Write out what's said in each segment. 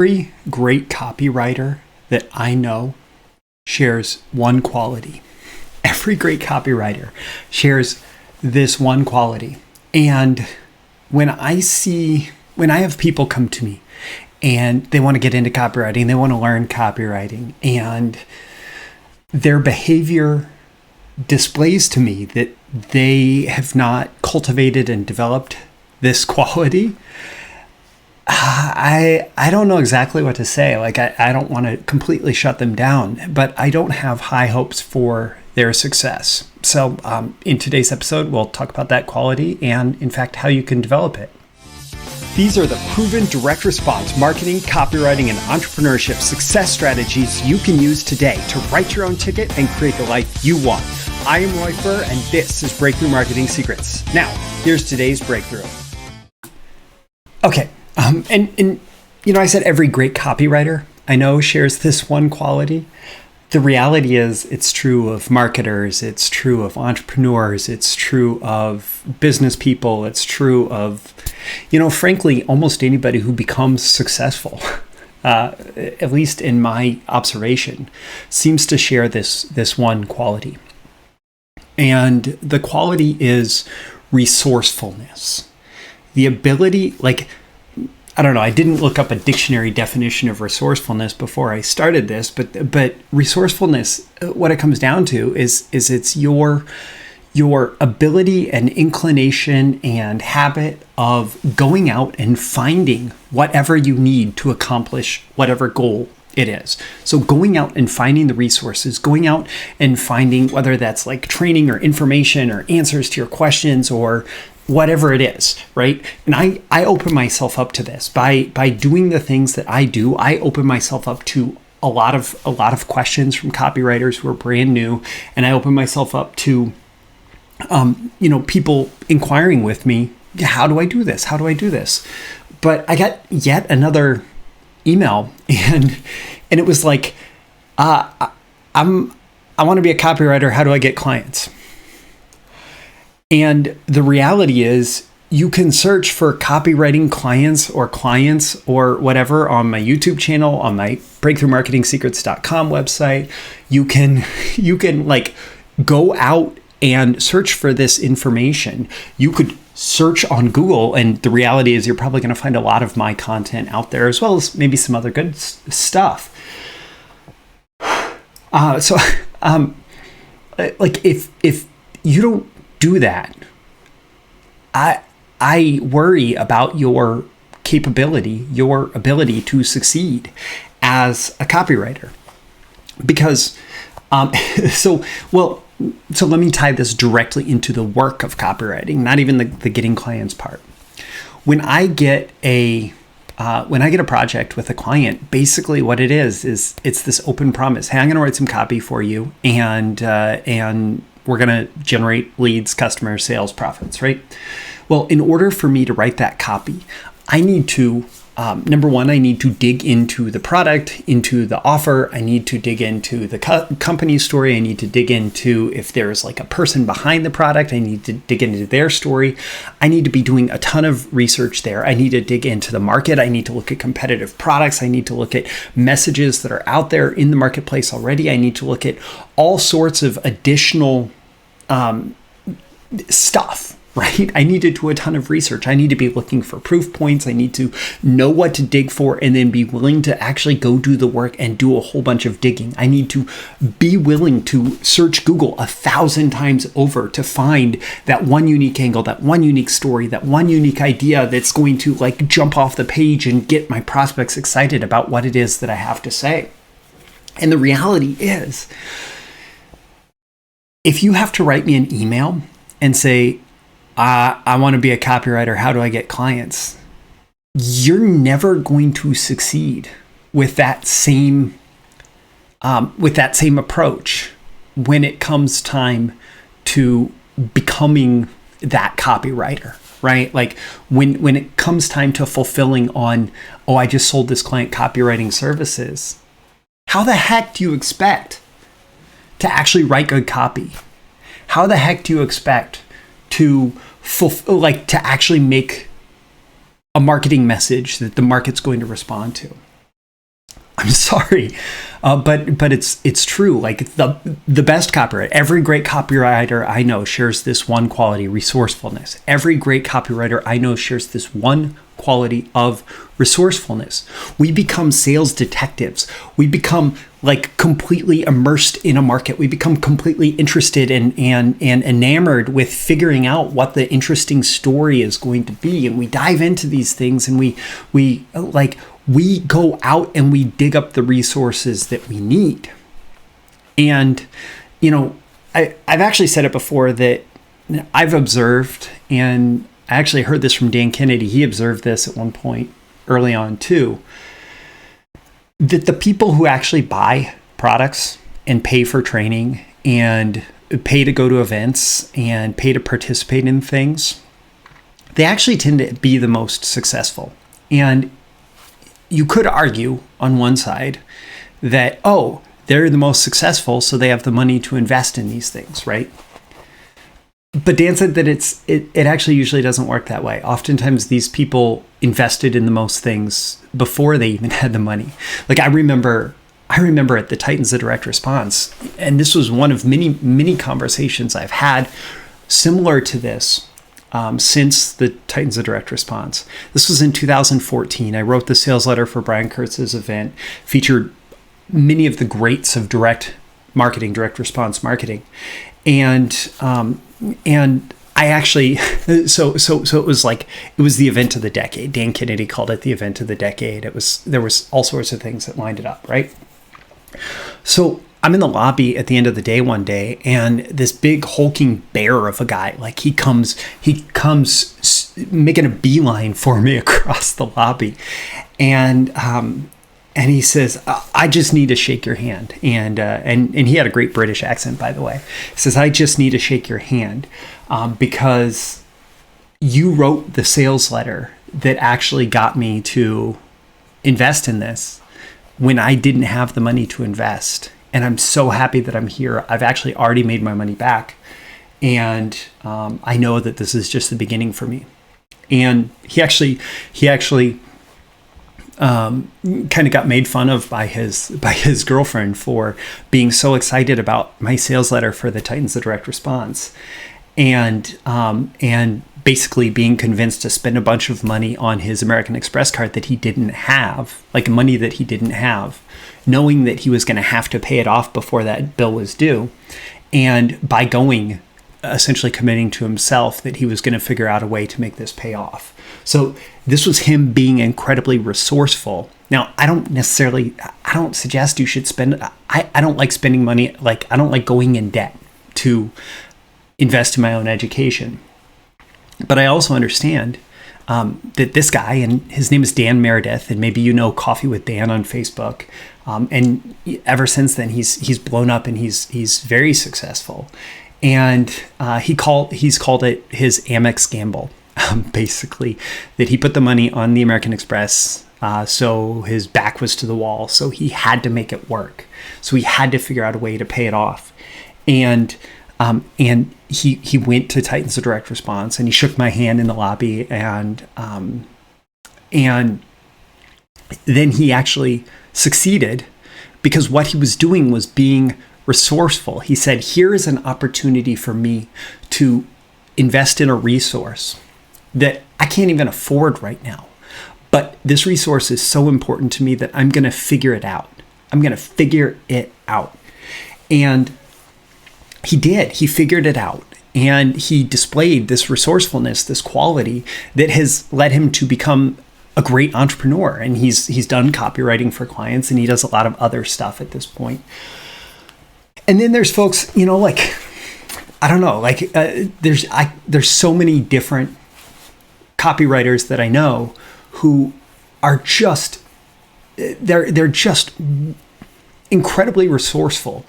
Every great copywriter that I know shares one quality. Every great copywriter shares this one quality. And when I have people come to me and they want to get into copywriting, they want to learn copywriting, and their behavior displays to me that they have not cultivated and developed this quality, I don't know exactly what to say. Like, I don't want to completely shut them down, but I don't have high hopes for their success. So in today's episode, we'll talk about that quality and, in fact, how you can develop it. These are the proven direct response marketing, copywriting, and entrepreneurship success strategies you can use today to write your own ticket and create the life you want. I am Roy Furr, and this is Breakthrough Marketing Secrets. Now, here's today's breakthrough. Okay. And I said every great copywriter I know shares this one quality. The reality is it's true of marketers, it's true of entrepreneurs, it's true of business people, it's true of, frankly, almost anybody who becomes successful, at least in my observation, seems to share this one quality. And the quality is resourcefulness. The ability, I didn't look up a dictionary definition of resourcefulness before I started this, but resourcefulness, what it comes down to is it's your ability and inclination and habit of going out and finding whatever you need to accomplish whatever goal it is. So going out and finding the resources, going out and finding whether that's like training or information or answers to your questions or whatever it is, right? And I open myself up to this by doing the things that I do. I open myself up to a lot of questions from copywriters who are brand new, and I open myself up to people inquiring with me, how do I do this? How do I do this? But I got yet another email, and it was like, I want to be a copywriter. How do I get clients? And the reality is you can search for copywriting clients or whatever on my YouTube channel, on my breakthroughmarketingsecrets.com website. You can go out and search for this information. You could search on Google, and the reality is you're probably going to find a lot of my content out there, as well as maybe some other good stuff. If you don't do that, I worry about your capability, your ability to succeed as a copywriter. Because, so let me tie this directly into the work of copywriting, not even the getting clients part. When I get a project with a client, basically what it is it's this open promise. Hey, I'm going to write some copy for you, and we're going to generate leads, customers, sales, profits, right? Well, in order for me to write that copy, I need to, number one, I need to dig into the product, into the offer. I need to dig into the company story. I need to dig into if there's like a person behind the product. I need to dig into their story. I need to be doing a ton of research there. I need to dig into the market. I need to look at competitive products. I need to look at messages that are out there in the marketplace already. I need to look at all sorts of additional stuff. Right? I need to do a ton of research. I need to be looking for proof points. I need to know what to dig for and then be willing to actually go do the work and do a whole bunch of digging. I need to be willing to search Google 1,000 times over to find that one unique angle, that one unique story, that one unique idea that's going to jump off the page and get my prospects excited about what it is that I have to say. And the reality is, if you have to write me an email and say, I want to be a copywriter, how do I get clients? You're never going to succeed with that same approach when it comes time to becoming that copywriter, right? Like when it comes time to fulfilling on, I just sold this client copywriting services. How the heck do you expect to actually write good copy? How the heck do you expect to to actually make a marketing message that the market's going to respond to? I'm sorry. But it's true. Like the best copywriter, every great copywriter I know shares this one quality, resourcefulness. Every great copywriter I know shares this one quality of resourcefulness. We become sales detectives. We become like completely immersed in a market. We become completely interested and enamored with figuring out what the interesting story is going to be. And we dive into these things and we go out and we dig up the resources that we need. And, I've actually said it before that I've observed, and I actually heard this from Dan Kennedy. He observed this at one point early on too, that the people who actually buy products and pay for training and pay to go to events and pay to participate in things, they actually tend to be the most successful. And you could argue on one side that, they're the most successful, so they have the money to invest in these things, right? But Dan said that it actually usually doesn't work that way. Oftentimes these people invested in the most things before they even had the money. Like I remember at the Titans of Direct Response, and this was one of many conversations I've had similar to this since the Titans of Direct Response. This was in 2014. I wrote the sales letter for Brian Kurtz's event, featured many of the greats of direct response marketing. And I actually, so it was the event of the decade. Dan Kennedy called it the event of the decade. There was all sorts of things that lined it up, right? So I'm in the lobby at the end of the day one day, and this big hulking bear of a guy, like he comes making a beeline for me across the lobby, and he says, "I just need to shake your hand," and he had a great British accent, by the way. He says, "I just need to shake your hand because you wrote the sales letter that actually got me to invest in this when I didn't have the money to invest. And I'm so happy that I'm here. I've actually already made my money back. And I know that this is just the beginning for me." And he actually kind of got made fun of by his girlfriend for being so excited about my sales letter for the Titans of Direct Response, and basically being convinced to spend a bunch of money on his American Express card that he didn't have, like money that he didn't have, knowing that he was going to have to pay it off before that bill was due, and by going, essentially committing to himself that he was going to figure out a way to make this pay off. So this was him being incredibly resourceful. Now, I don't suggest you should spend, I don't like spending money, like I don't like going in debt to invest in my own education. But I also understand that this guy, and his name is Dan Meredith, and maybe you know Coffee with Dan on Facebook, and ever since then he's blown up and he's very successful. And he's called it his Amex gamble. Basically, that he put the money on the American Express, so his back was to the wall, so he had to make it work. So he had to figure out a way to pay it off, and he went to Titans of Direct Response, and he shook my hand in the lobby, and then he actually succeeded because what he was doing was being resourceful. He said, "Here is an opportunity for me to invest in a resource that I can't even afford right now. But this resource is so important to me that I'm going to figure it out. I'm going to figure it out." And he did. He figured it out. And he displayed this resourcefulness, this quality that has led him to become a great entrepreneur. And he's done copywriting for clients, and he does a lot of other stuff at this point. And then there's folks, I don't know, there's so many different copywriters that I know who are just, they're just incredibly resourceful,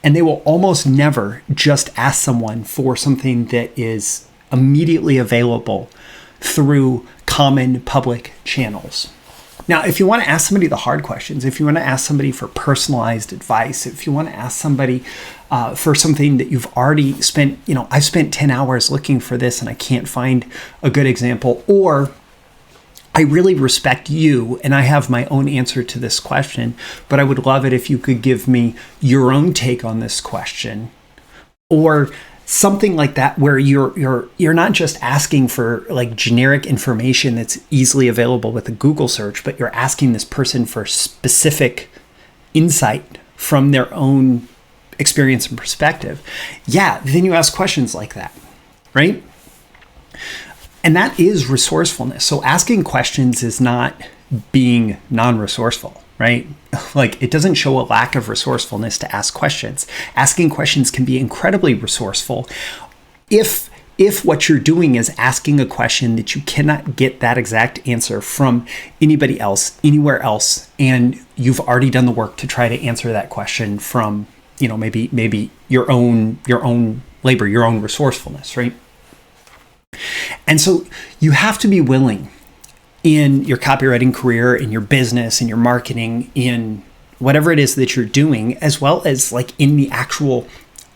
and they will almost never just ask someone for something that is immediately available through common public channels. Now, if you want to ask somebody the hard questions, if you want to ask somebody for personalized advice, if you want to ask somebody for something that you've already spent, I've spent 10 hours looking for this and I can't find a good example, or I really respect you, and I have my own answer to this question, but I would love it if you could give me your own take on this question, or something like that, where you're not just asking for like generic information that's easily available with a Google search, but you're asking this person for specific insight from their own experience and perspective. Yeah, then you ask questions like that, right? And that is resourcefulness. So asking questions is not being non-resourceful, right? Like, it doesn't show a lack of resourcefulness to ask questions. Asking questions can be incredibly resourceful if what you're doing is asking a question that you cannot get that exact answer from anybody else, anywhere else, and you've already done the work to try to answer that question from, maybe your own labor, your own resourcefulness, right? And so you have to be willing in your copywriting career, in your business, in your marketing, in whatever it is that you're doing, as well as like in the actual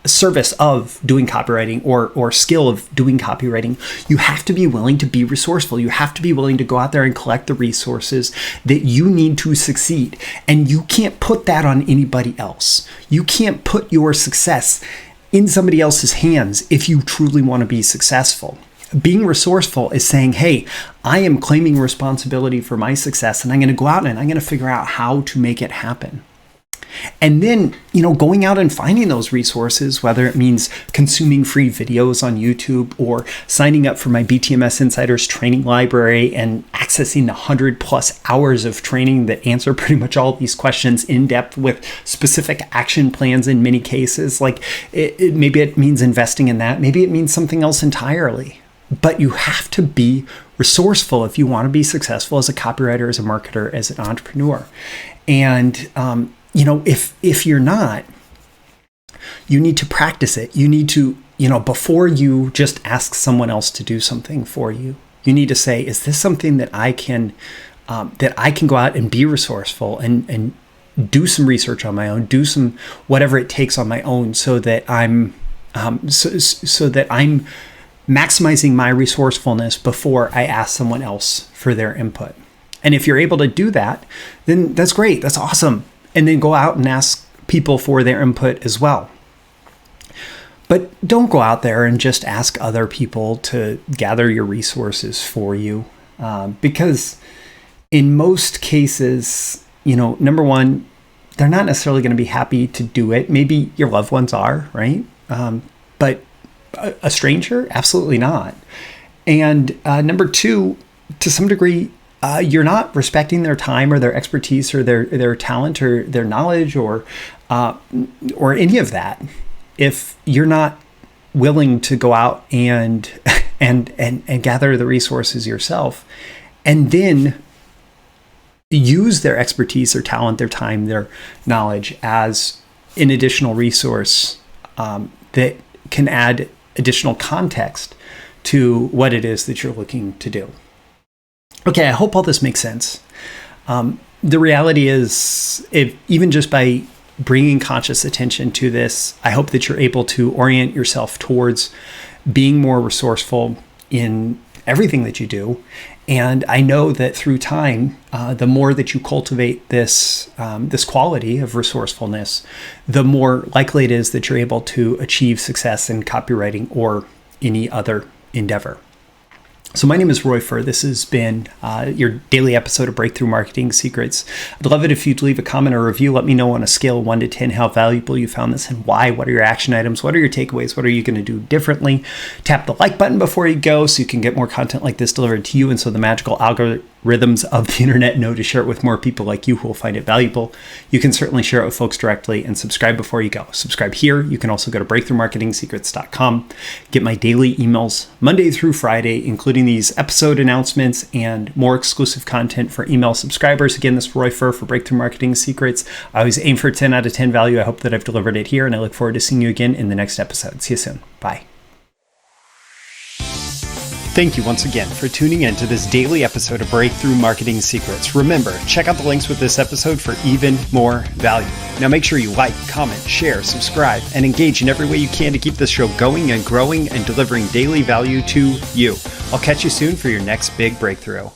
service of doing copywriting or skill of doing copywriting, you have to be willing to be resourceful. You have to be willing to go out there and collect the resources that you need to succeed. And you can't put that on anybody else. You can't put your success in somebody else's hands if you truly want to be successful. Being resourceful is saying, hey, I am claiming responsibility for my success, and I'm going to go out and I'm going to figure out how to make it happen. And then, going out and finding those resources, whether it means consuming free videos on YouTube or signing up for my BTMS Insiders training library and accessing the 100+ hours of training that answer pretty much all these questions in depth with specific action plans in many cases. Like maybe it means investing in that. Maybe it means something else entirely. But you have to be resourceful if you want to be successful as a copywriter, as a marketer, as an entrepreneur. And, if you're not, you need to practice it. You need to, before you just ask someone else to do something for you, you need to say, is this something that I can go out and be resourceful and do some research on my own, do some whatever it takes on my own, so that I'm so that I'm maximizing my resourcefulness before I ask someone else for their input. And if you're able to do that, then that's great. That's awesome. And then go out and ask people for their input as well. But don't go out there and just ask other people to gather your resources for you. Because in most cases, number one, they're not necessarily going to be happy to do it. Maybe your loved ones are, right? But a stranger? Absolutely not. And number two, to some degree, you're not respecting their time or their expertise or their talent or their knowledge or any of that if you're not willing to go out and gather the resources yourself, and then use their expertise, their talent, their time, their knowledge as an additional resource that can add additional context to what it is that you're looking to do. Okay, I hope all this makes sense. The reality is, if even just by bringing conscious attention to this, I hope that you're able to orient yourself towards being more resourceful in everything that you do. And I know that through time, the more that you cultivate this quality of resourcefulness, the more likely it is that you're able to achieve success in copywriting or any other endeavor. So my name is Roy Furr. This has been your daily episode of Breakthrough Marketing Secrets. I'd love it if you'd leave a comment or review. Let me know on a scale of 1 to 10 how valuable you found this and why. What are your action items? What are your takeaways? What are you going to do differently? Tap the like button before you go so you can get more content like this delivered to you, and so the magical algorithms of the internet know to share it with more people like you who will find it valuable. You can certainly share it with folks directly, and subscribe before you go. Subscribe here. You can also go to breakthroughmarketingsecrets.com. Get my daily emails Monday through Friday, including these episode announcements and more exclusive content for email subscribers. Again, this is Roy Furr for Breakthrough Marketing Secrets. I always aim for 10 out of 10 value. I hope that I've delivered it here, and I look forward to seeing you again in the next episode. See you soon. Bye. Thank you once again for tuning in to this daily episode of Breakthrough Marketing Secrets. Remember, check out the links with this episode for even more value. Now make sure you like, comment, share, subscribe, and engage in every way you can to keep this show going and growing and delivering daily value to you. I'll catch you soon for your next big breakthrough.